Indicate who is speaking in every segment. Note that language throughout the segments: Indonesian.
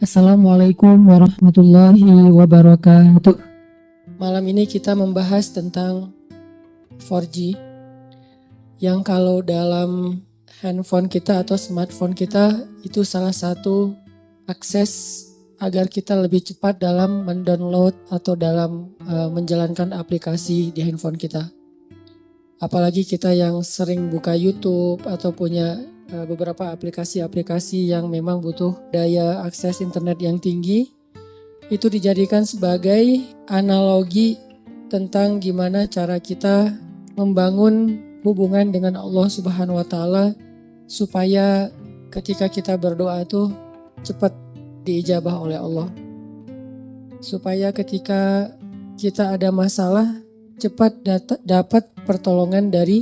Speaker 1: Assalamualaikum warahmatullahi wabarakatuh. Malam ini kita membahas tentang 4G yang kalau dalam handphone kita atau smartphone kita itu salah satu akses agar kita lebih cepat dalam mendownload atau dalam menjalankan aplikasi di handphone kita. Apalagi kita yang sering buka YouTube atau punya beberapa aplikasi-aplikasi yang memang butuh daya akses internet yang tinggi, itu dijadikan sebagai analogi tentang gimana cara kita membangun hubungan dengan Allah Subhanahu wa Ta'ala supaya ketika kita berdoa itu cepat diijabah oleh Allah. Supaya ketika kita ada masalah cepat dapat pertolongan dari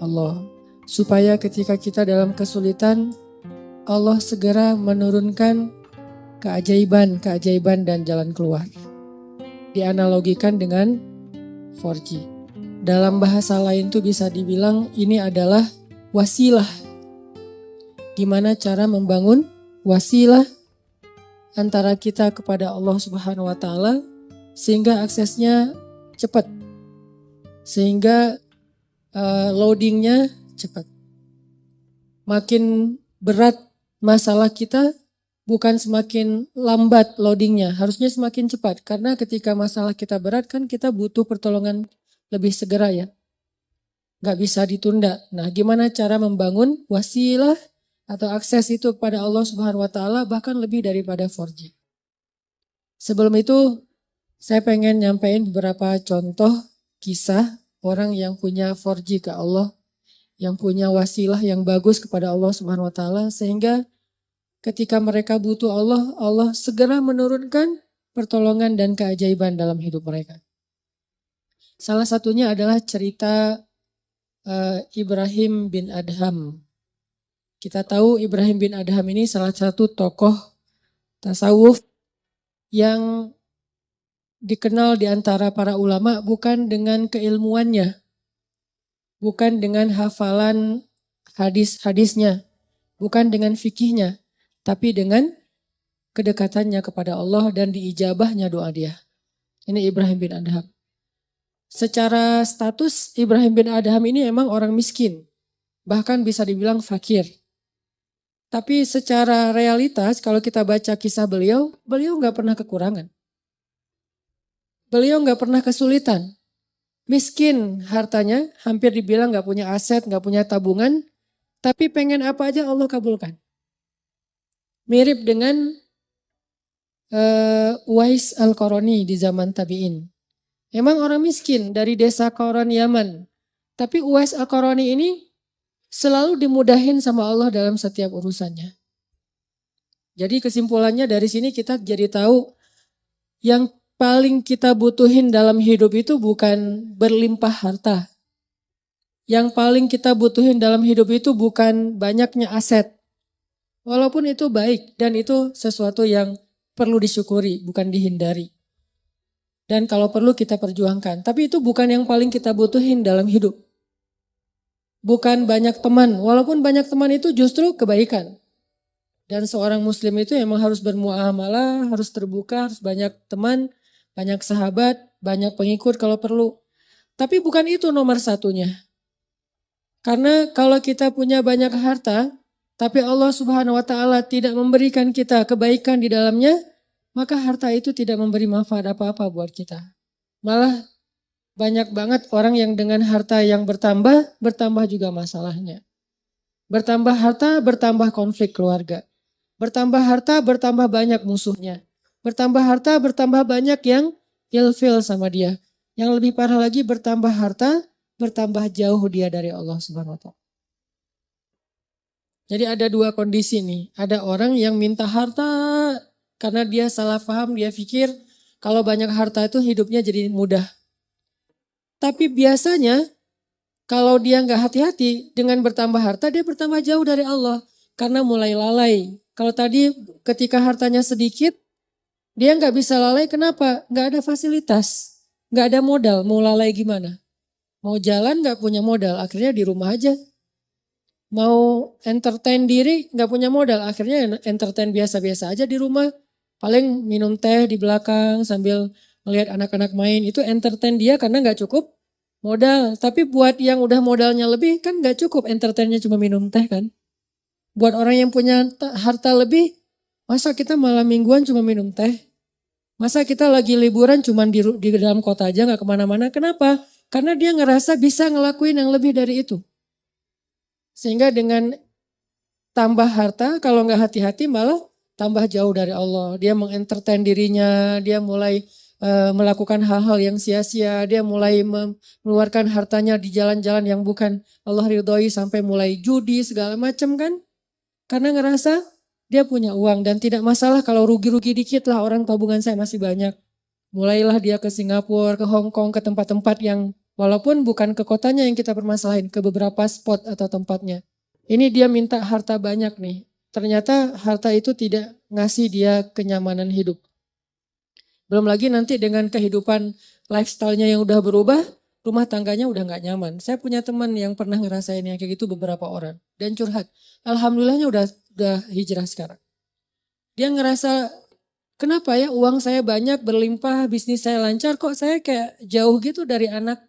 Speaker 1: Allah. Supaya ketika kita dalam kesulitan, Allah segera menurunkan keajaiban dan jalan keluar. Dianalogikan dengan 4G. Dalam bahasa lain tuh bisa dibilang ini adalah wasilah. Gimana cara membangun wasilah antara kita kepada Allah Subhanahu wa Ta'ala sehingga aksesnya cepat. Sehingga loadingnya cepat. Makin berat masalah kita, bukan semakin lambat loadingnya, harusnya semakin cepat. Karena ketika masalah kita berat kan kita butuh pertolongan lebih segera ya. Gak bisa ditunda. Nah, gimana cara membangun wasilah atau akses itu kepada Allah Subhanahu wa Ta'ala bahkan lebih daripada 4G. Sebelum itu, saya pengen nyampein beberapa contoh kisah orang yang punya 4G ke Allah, yang punya wasilah yang bagus kepada Allah Subhanahu wa Ta'ala, sehingga ketika mereka butuh Allah, Allah segera menurunkan pertolongan dan keajaiban dalam hidup mereka. Salah satunya adalah cerita Ibrahim bin Adham. Kita tahu Ibrahim bin Adham ini salah satu tokoh tasawuf yang dikenal di antara para ulama bukan dengan keilmuannya, bukan dengan hafalan hadis-hadisnya, bukan dengan fikihnya, tapi dengan kedekatannya kepada Allah dan diijabahnya doa dia. Ini Ibrahim bin Adham. Secara status Ibrahim bin Adham ini emang orang miskin, bahkan bisa dibilang fakir. Tapi secara realitas kalau kita baca kisah beliau gak pernah kekurangan. Beliau gak pernah kesulitan. Miskin hartanya, hampir dibilang gak punya aset, gak punya tabungan, tapi pengen apa aja Allah kabulkan. Mirip dengan Uwais Al-Qarani di zaman tabi'in. Emang orang miskin dari desa Qaran Yaman, tapi Uwais Al-Qarani ini selalu dimudahin sama Allah dalam setiap urusannya. Jadi kesimpulannya dari sini kita jadi tahu yang paling kita butuhin dalam hidup itu bukan berlimpah harta. Yang paling kita butuhin dalam hidup itu bukan banyaknya aset. Walaupun itu baik dan itu sesuatu yang perlu disyukuri, bukan dihindari. Dan kalau perlu kita perjuangkan. Tapi itu bukan yang paling kita butuhin dalam hidup. Bukan banyak teman, walaupun banyak teman itu justru kebaikan. Dan seorang muslim itu emang harus bermuamalah, harus terbuka, harus banyak teman, banyak sahabat, banyak pengikut kalau perlu. Tapi bukan itu nomor satunya. Karena kalau kita punya banyak harta, tapi Allah Subhanahu wa Ta'ala tidak memberikan kita kebaikan di dalamnya, maka harta itu tidak memberi manfaat apa-apa buat kita. Malah banyak banget orang yang dengan harta yang bertambah juga masalahnya. Bertambah harta, bertambah konflik keluarga. Bertambah harta, bertambah banyak musuhnya. Bertambah harta, bertambah banyak yang ilfil sama dia. Yang lebih parah lagi bertambah harta, bertambah jauh dia dari Allah Subhanahu wa Ta'ala. Jadi ada dua kondisi nih. Ada orang yang minta harta karena dia salah paham, dia pikir kalau banyak harta itu hidupnya jadi mudah. Tapi biasanya kalau dia nggak hati-hati dengan bertambah harta, dia bertambah jauh dari Allah. Karena mulai lalai. Kalau tadi ketika hartanya sedikit, dia nggak bisa lalai, kenapa? Nggak ada fasilitas, nggak ada modal, mau lalai gimana? Mau jalan nggak punya modal, akhirnya di rumah aja. mau entertain diri nggak punya modal, akhirnya entertain biasa-biasa aja di rumah. Paling minum teh di belakang sambil melihat anak-anak main, itu entertain dia karena nggak cukup modal. Tapi buat yang udah modalnya lebih kan nggak cukup entertainnya cuma minum teh kan. Buat orang yang punya harta lebih, masa kita malam mingguan cuma minum teh? Masa kita lagi liburan cuma di dalam kota aja nggak kemana-mana? Kenapa? Karena dia ngerasa bisa ngelakuin yang lebih dari itu. Sehingga dengan tambah harta, kalau nggak hati-hati malah tambah jauh dari Allah. Dia mengentertain dirinya, dia mulai melakukan hal-hal yang sia-sia, dia mulai mengeluarkan hartanya di jalan-jalan yang bukan Allah ridhoi, sampai mulai judi segala macam kan. Karena ngerasa dia punya uang dan tidak masalah kalau rugi-rugi dikit lah, orang tabungan saya masih banyak. Mulailah dia ke Singapura, ke Hong Kong, ke tempat-tempat yang walaupun bukan ke kotanya yang kita permasalahin, ke beberapa spot atau tempatnya. Ini dia minta harta banyak nih. Ternyata harta itu tidak ngasih dia kenyamanan hidup. Belum lagi nanti dengan kehidupan lifestyle-nya yang udah berubah, rumah tangganya udah gak nyaman. Saya punya teman yang pernah ngerasain yang kayak gitu beberapa orang. Dan curhat. Alhamdulillahnya udah hijrah sekarang. Dia ngerasa, kenapa ya uang saya banyak, berlimpah, bisnis saya lancar, kok saya kayak jauh gitu dari anak.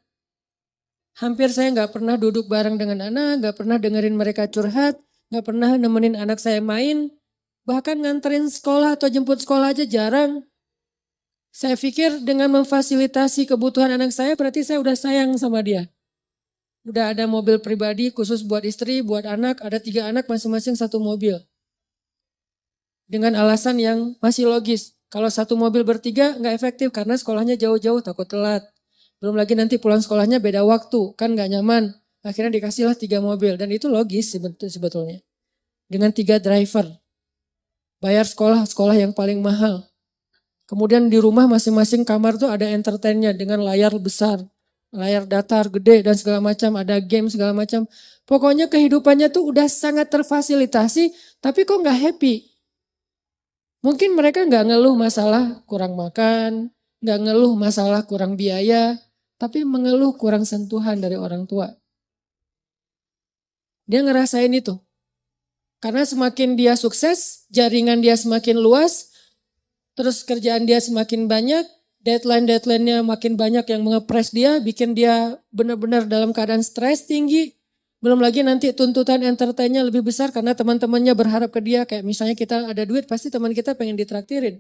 Speaker 1: Hampir saya gak pernah duduk bareng dengan anak, gak pernah dengerin mereka curhat, gak pernah nemenin anak saya main. Bahkan nganterin sekolah atau jemput sekolah aja jarang. Saya pikir dengan memfasilitasi kebutuhan anak saya berarti saya udah sayang sama dia. Udah ada mobil pribadi khusus buat istri, buat anak, ada 3 anak masing-masing 1 mobil. Dengan alasan yang masih logis. Kalau 1 mobil bertiga nggak efektif karena sekolahnya jauh-jauh takut telat. Belum lagi nanti pulang sekolahnya beda waktu, kan nggak nyaman. Akhirnya dikasihlah 3 mobil dan itu logis sebetulnya. Dengan 3 driver. Bayar sekolah yang paling mahal. Kemudian di rumah masing-masing kamar tuh ada entertainnya dengan layar besar, layar datar gede dan segala macam, ada game segala macam. Pokoknya kehidupannya tuh udah sangat terfasilitasi, tapi kok nggak happy. Mungkin mereka nggak ngeluh masalah kurang makan, nggak ngeluh masalah kurang biaya, tapi mengeluh kurang sentuhan dari orang tua. Dia ngerasain itu. Karena semakin dia sukses, jaringan dia semakin luas, terus kerjaan dia semakin banyak, deadline-nya makin banyak yang mengepres dia, bikin dia benar-benar dalam keadaan stres tinggi. Belum lagi nanti tuntutan entertainnya lebih besar karena teman-temannya berharap ke dia. Kayak misalnya kita ada duit, pasti teman kita pengen ditraktirin.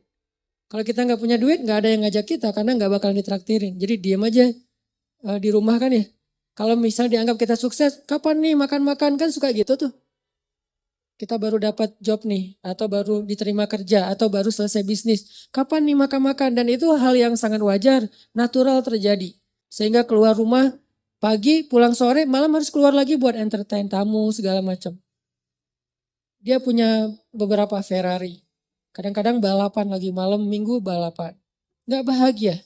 Speaker 1: Kalau kita nggak punya duit, nggak ada yang ngajak kita karena nggak bakal ditraktirin. Jadi diam aja di rumah kan ya. Kalau misalnya dianggap kita sukses, kapan nih makan-makan, kan suka gitu tuh. Kita baru dapat job nih, atau baru diterima kerja, atau baru selesai bisnis. Kapan nih makan-makan? Dan itu hal yang sangat wajar, natural terjadi. Sehingga keluar rumah pagi, pulang sore, malam harus keluar lagi buat entertain tamu segala macam. Dia punya beberapa Ferrari. Kadang-kadang balapan lagi, malam minggu balapan. Gak bahagia.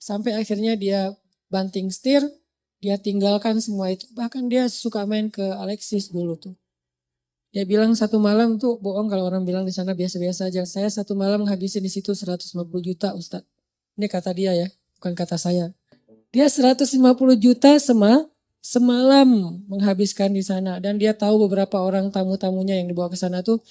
Speaker 1: Sampai akhirnya dia banting setir, dia tinggalkan semua itu. Bahkan dia suka main ke Alexis dulu tuh. Dia bilang 1 malam tuh bohong kalau orang bilang di sana biasa-biasa aja. Saya 1 malam ngabisin di situ 150 juta Ustadz. Ini kata dia ya, bukan kata saya. Dia 150 juta semalam menghabiskan di sana. Dan dia tahu beberapa orang tamu-tamunya yang dibawa ke sana tuh.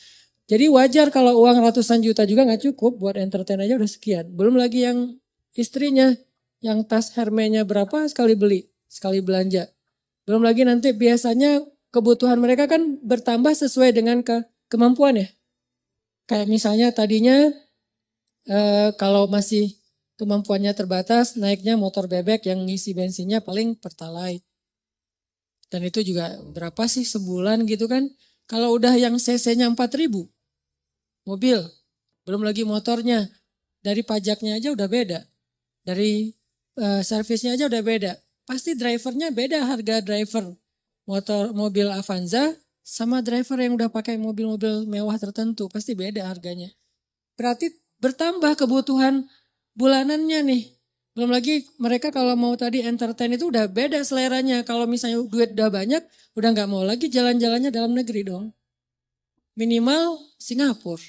Speaker 1: Jadi wajar kalau uang ratusan juta juga gak cukup, buat entertain aja udah sekian. Belum lagi yang istrinya, yang tas Hermes-nya berapa sekali beli, sekali belanja. Belum lagi nanti biasanya kebutuhan mereka kan bertambah sesuai dengan kemampuan ya. Kayak misalnya tadinya kalau masih kemampuannya terbatas, naiknya motor bebek yang ngisi bensinnya paling Pertalite. Dan itu juga berapa sih sebulan gitu kan. Kalau udah yang cc-nya 4.000 mobil, belum lagi motornya, dari pajaknya aja udah beda. Dari servisnya aja udah beda. Pasti drivernya beda, harga driver mobil Avanza sama driver yang udah pakai mobil-mobil mewah tertentu, pasti beda harganya. Berarti bertambah kebutuhan bulanannya nih. Belum lagi mereka kalau mau tadi entertain itu udah beda seleranya. Kalau misalnya duit udah banyak, udah gak mau lagi jalan-jalannya dalam negeri dong. Minimal Singapura.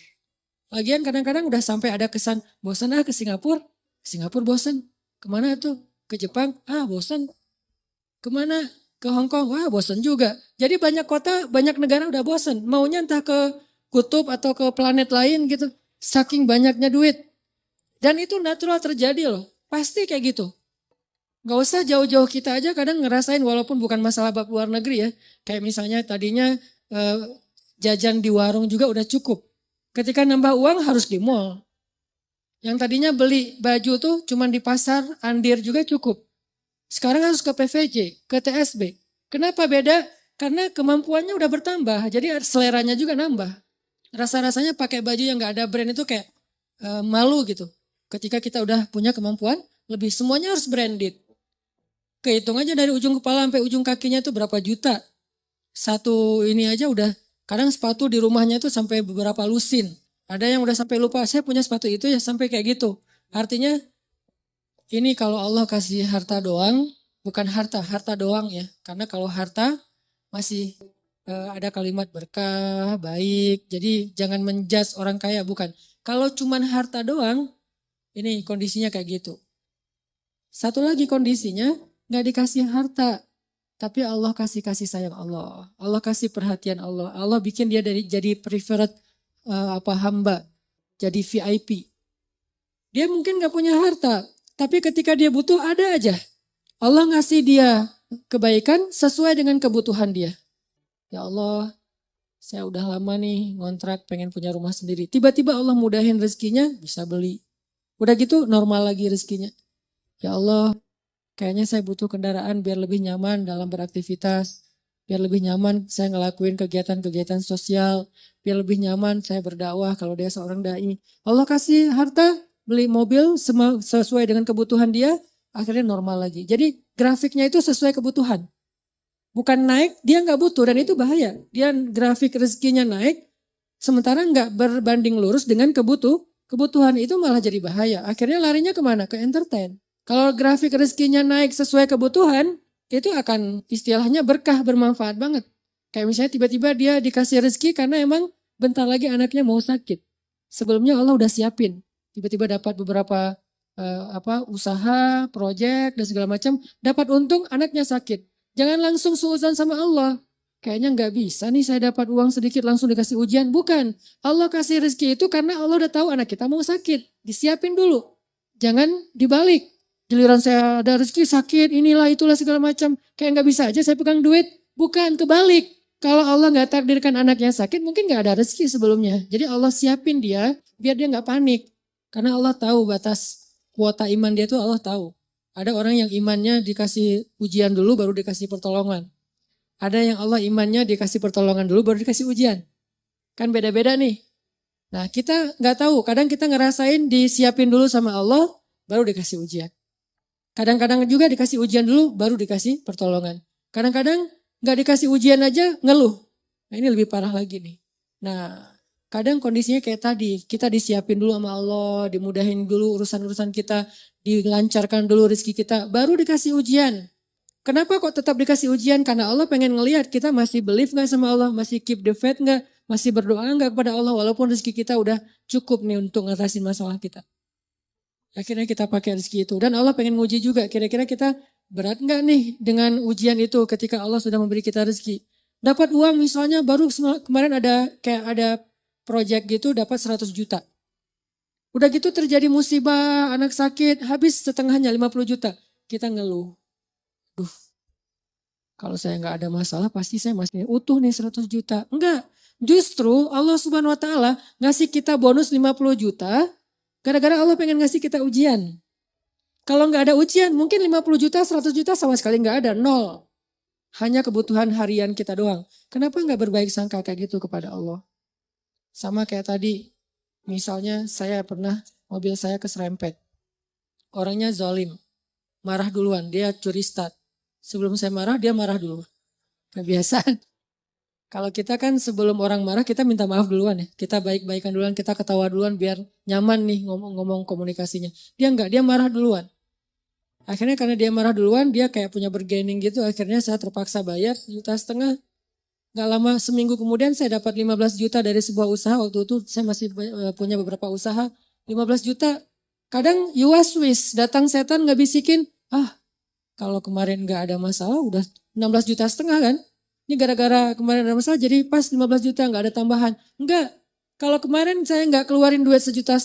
Speaker 1: Lagian kadang-kadang udah sampai ada kesan, bosan ke Singapura. Singapura bosan. Kemana tuh? Ke Jepang? Bosan. Kemana? ke Hong Kong, wah bosen juga. Jadi banyak kota, banyak negara udah bosen. Maunya entah ke kutub atau ke planet lain gitu. Saking banyaknya duit. Dan itu natural terjadi loh. Pasti kayak gitu. Gak usah jauh-jauh, kita aja kadang ngerasain walaupun bukan masalah bab luar negeri ya. Kayak misalnya tadinya jajan di warung juga udah cukup. Ketika nambah uang harus di mall. Yang tadinya beli baju tuh cuman di pasar, Andir juga cukup. Sekarang harus ke PVJ, ke TSB. Kenapa beda? Karena kemampuannya udah bertambah, jadi seleranya juga nambah. Rasa-rasanya pakai baju yang gak ada brand itu kayak malu gitu. Ketika kita udah punya kemampuan, lebih semuanya harus branded. Kehitung aja dari ujung kepala sampai ujung kakinya itu berapa juta. Satu ini aja udah, kadang sepatu di rumahnya itu sampai beberapa lusin. Ada yang udah sampai lupa, saya punya sepatu itu ya sampai kayak gitu. Artinya ini kalau Allah kasih harta doang, bukan harta doang ya. Karena kalau harta masih ada kalimat berkah, baik. Jadi jangan menjudge orang kaya, bukan. Kalau cuman harta doang, ini kondisinya kayak gitu. Satu lagi kondisinya, gak dikasih harta. Tapi Allah kasih sayang Allah. Allah kasih perhatian Allah. Allah bikin dia jadi preferred hamba. Jadi VIP. Dia mungkin gak punya harta. Tapi ketika dia butuh ada aja. Allah ngasih dia kebaikan sesuai dengan kebutuhan dia. Ya Allah, saya udah lama nih ngontrak pengen punya rumah sendiri. Tiba-tiba Allah mudahin rezekinya bisa beli. Udah gitu normal lagi rezekinya. Ya Allah, kayaknya saya butuh kendaraan biar lebih nyaman dalam beraktivitas. Biar lebih nyaman saya ngelakuin kegiatan-kegiatan sosial. Biar lebih nyaman saya berdakwah kalau dia seorang dai. Allah kasih harta, beli mobil sesuai dengan kebutuhan dia, akhirnya normal lagi. Jadi grafiknya itu sesuai kebutuhan. Bukan naik, dia nggak butuh dan itu bahaya. Dia grafik rezekinya naik, sementara nggak berbanding lurus dengan kebutuhan itu malah jadi bahaya. Akhirnya larinya kemana? Ke entertain. Kalau grafik rezekinya naik sesuai kebutuhan, itu akan istilahnya berkah, bermanfaat banget. Kayak misalnya tiba-tiba dia dikasih rezeki karena emang bentar lagi anaknya mau sakit. Sebelumnya Allah udah siapin. Tiba-tiba dapat beberapa usaha, proyek dan segala macam, dapat untung anaknya sakit. Jangan langsung suuzon sama Allah. Kayaknya nggak bisa nih saya dapat uang sedikit langsung dikasih ujian. Bukan. Allah kasih rezeki itu karena Allah udah tahu anak kita mau sakit. Disiapin dulu. Jangan dibalik. Giliran saya ada rezeki sakit, inilah itulah segala macam. Kayak nggak bisa aja saya pegang duit. Bukan, kebalik. Kalau Allah nggak takdirkan anaknya sakit, mungkin nggak ada rezeki sebelumnya. Jadi Allah siapin dia biar dia nggak panik. Karena Allah tahu batas kuota iman dia tuh Allah tahu. Ada orang yang imannya dikasih ujian dulu baru dikasih pertolongan. Ada yang Allah imannya dikasih pertolongan dulu baru dikasih ujian. Kan beda-beda nih. Nah kita nggak tahu, kadang kita ngerasain disiapin dulu sama Allah baru dikasih ujian. Kadang-kadang juga dikasih ujian dulu baru dikasih pertolongan. Kadang-kadang nggak dikasih ujian aja ngeluh. Nah ini lebih parah lagi nih. Nah kadang kondisinya kayak tadi, kita disiapin dulu sama Allah, dimudahin dulu urusan-urusan kita, dilancarkan dulu rezeki kita, baru dikasih ujian. Kenapa kok tetap dikasih ujian? Karena Allah pengen ngelihat kita masih believe gak sama Allah, masih keep the faith gak, masih berdoa gak kepada Allah walaupun rezeki kita udah cukup nih untuk ngatasin masalah kita. Akhirnya kita pakai rezeki itu. Dan Allah pengen nguji juga, kira-kira kita berat gak nih dengan ujian itu ketika Allah sudah memberi kita rezeki. Dapat uang misalnya baru kemarin ada project gitu dapat 100 juta. Udah gitu terjadi musibah, anak sakit, habis setengahnya 50 juta. Kita ngeluh. Duh, kalau saya nggak ada masalah pasti saya masih utuh nih 100 juta. Enggak, justru Allah Subhanahu Wa Taala ngasih kita bonus 50 juta, gara-gara Allah pengen ngasih kita ujian. Kalau nggak ada ujian, mungkin 50 juta, 100 juta sama sekali nggak ada, nol. Hanya kebutuhan harian kita doang. Kenapa nggak berbaik sangka kayak gitu kepada Allah? Sama kayak tadi, misalnya saya pernah mobil saya keserempet. Orangnya zalim, marah duluan, dia curi start. Sebelum saya marah, dia marah dulu. Kebiasaan. Kalau kita kan sebelum orang marah, kita minta maaf duluan ya. Kita baik-baikan duluan, kita ketawa duluan biar nyaman nih ngomong komunikasinya. Dia enggak, dia marah duluan. Akhirnya karena dia marah duluan, dia kayak punya bergaining gitu. Akhirnya saya terpaksa bayar 1,5 juta. Gak lama seminggu kemudian saya dapat 15 juta dari sebuah usaha. Waktu itu saya masih punya beberapa usaha. 15 juta. Kadang you was wish, datang setan gak bisikin. Kalau kemarin nggak ada masalah udah 16,5 juta kan. Ini gara-gara kemarin ada masalah jadi pas 15 juta nggak ada tambahan. Enggak. Kalau kemarin saya nggak keluarin duit 1,5 juta,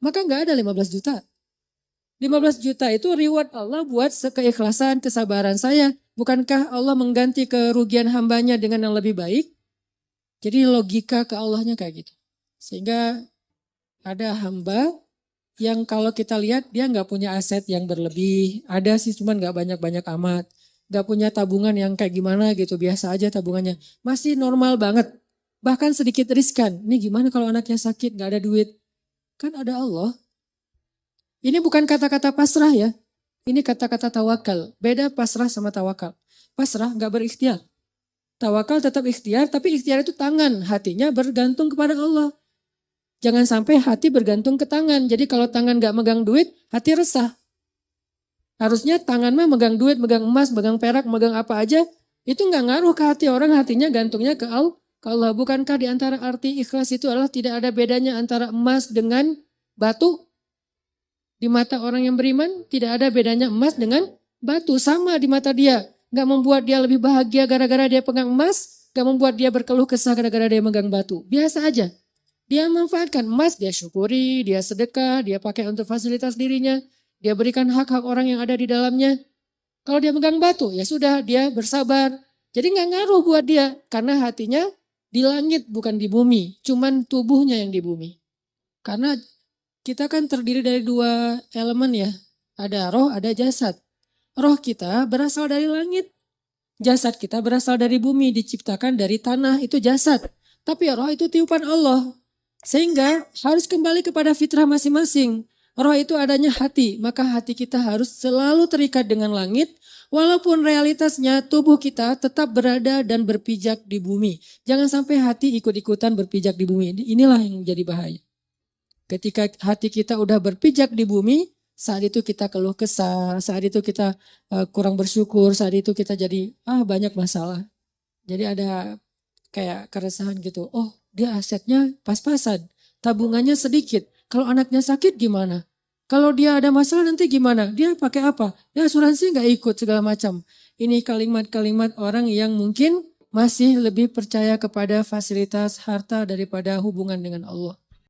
Speaker 1: maka nggak ada 15 juta. 15 juta itu reward Allah buat keikhlasan, kesabaran saya. Bukankah Allah mengganti kerugian hambanya dengan yang lebih baik? Jadi logika ke Allahnya kayak gitu. Sehingga ada hamba yang kalau kita lihat dia nggak punya aset yang berlebih. Ada sih cuman nggak banyak-banyak amat. Nggak punya tabungan yang kayak gimana gitu. Biasa aja tabungannya. Masih normal banget. Bahkan sedikit riskan. Ini gimana kalau anaknya sakit nggak ada duit. Kan ada Allah. Ini bukan kata-kata pasrah ya. Ini kata-kata tawakal. Beda pasrah sama tawakal. Pasrah nggak berikhtiar. Tawakal tetap ikhtiar, tapi ikhtiar itu tangan. Hatinya bergantung kepada Allah. Jangan sampai hati bergantung ke tangan. Jadi kalau tangan gak megang duit, hati resah. Harusnya tangan mah megang duit, megang emas, megang perak, megang apa aja. Itu gak ngaruh ke hati orang, hatinya gantungnya ke Allah. Bukankah di antara arti ikhlas itu adalah tidak ada bedanya antara emas dengan batu? Di mata orang yang beriman, tidak ada bedanya emas dengan batu. Sama di mata dia. Gak membuat dia lebih bahagia gara-gara dia pegang emas. Gak membuat dia berkeluh kesah gara-gara dia megang batu. Biasa aja. Dia manfaatkan emas, dia syukuri, dia sedekah, dia pakai untuk fasilitas dirinya. Dia berikan hak-hak orang yang ada di dalamnya. Kalau dia megang batu, ya sudah, dia bersabar. Jadi gak ngaruh buat dia. Karena hatinya di langit bukan di bumi. Cuman tubuhnya yang di bumi. Karena kita kan terdiri dari dua elemen ya. Ada roh, ada jasad. Roh kita berasal dari langit. Jasad kita berasal dari bumi, diciptakan dari tanah, itu jasad. Tapi roh itu tiupan Allah. Sehingga harus kembali kepada fitrah masing-masing. Roh itu adanya hati, maka hati kita harus selalu terikat dengan langit. Walaupun realitasnya tubuh kita tetap berada dan berpijak di bumi. Jangan sampai hati ikut-ikutan berpijak di bumi. Inilah yang menjadi bahaya. Ketika hati kita udah berpijak di bumi, saat itu kita keluh kesah, saat itu kita kurang bersyukur, saat itu kita jadi banyak masalah. Jadi ada kayak keresahan gitu. Oh, dia asetnya pas-pasan, tabungannya sedikit. Kalau anaknya sakit gimana? Kalau dia ada masalah nanti gimana? Dia pakai apa? Ya asuransi nggak ikut segala macam. Ini kalimat-kalimat orang yang mungkin masih lebih percaya kepada fasilitas harta daripada hubungan dengan Allah.